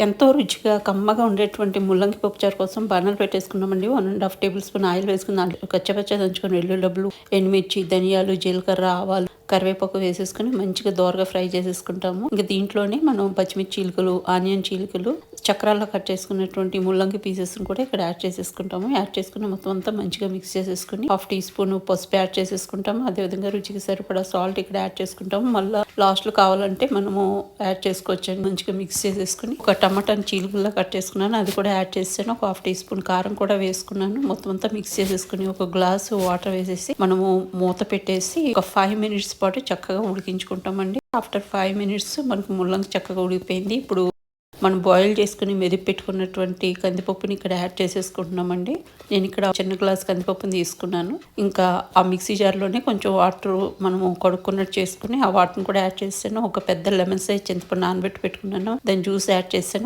ఎంతో రుచిగా కమ్మగా ఉండేటువంటి ముల్లంగి పప్పుచారు కోసం బాణాలు పెట్టేసుకున్నామండి. 1½ టేబుల్ స్పూన్ ఆయిల్ వేసుకుని కచ్చపచ్చ దంచుకొని వెల్లుల్లి, ఎండుమిర్చి, ధనియాలు, జీలకర్ర, ఆవాలు, కరివేపాకు వేసేసుకుని మంచిగా దోరగా ఫ్రై చేసేసుకుంటాము. ఇంకా దీంట్లోనే మనం పచ్చిమిర్చి చీలికలు, ఆనియన్ చీలికలు, చక్రాల్లో కట్ చేసుకున్నటువంటి ముల్లంగి పీసెస్ కూడా ఇక్కడ యాడ్ చేసేసుకుంటాము. యాడ్ చేసుకుని మొత్తం అంతా మంచిగా మిక్స్ చేసేసుకుని 1/2 టీ స్పూన్ పసుపు యాడ్ చేసేసుకుంటాము. అదేవిధంగా రుచికి సరిపడా సాల్ట్ ఇక్కడ యాడ్ చేసుకుంటాము. మళ్ళీ లాస్ట్లో కావాలంటే మనము యాడ్ చేసుకోవచ్చు. మంచిగా మిక్స్ చేసేసుకుని ఒక టమాటాని చీలికల్లో కట్ చేసుకున్నాను, అది కూడా యాడ్ చేసాను. ఒక 1/2 టీ స్పూన్ కారం కూడా వేసుకున్నాను. మొత్తం అంతా మిక్స్ చేసేసుకుని ఒక గ్లాసు వాటర్ వేసేసి మనము మూత పెట్టేసి ఒక 5 మినిట్స్ పాటు చక్కగా ఉడికించుకుంటామండి. ఆఫ్టర్ 5 మినిట్స్ మనకు ముల్లంగి చక్కగా ఉడికిపోయింది. ఇప్పుడు మనం బాయిల్ చేసుకుని మెదిపి పెట్టుకున్నటువంటి కందిపప్పుని ఇక్కడ యాడ్ చేసేసుకుంటున్నామండి. నేను ఇక్కడ చిన్న గ్లాస్ కందిపప్పుని తీసుకున్నాను. ఇంకా ఆ మిక్సీ జార్లోనే కొంచెం వాటర్ మనము కడుక్కున్నట్టు చేసుకుని ఆ వాటర్ని కూడా యాడ్ చేసాను. ఒక పెద్ద లెమన్ సైజ్ చింతపండు నానబెట్టి పెట్టుకున్నాను, దాని జ్యూస్ యాడ్ చేశాను.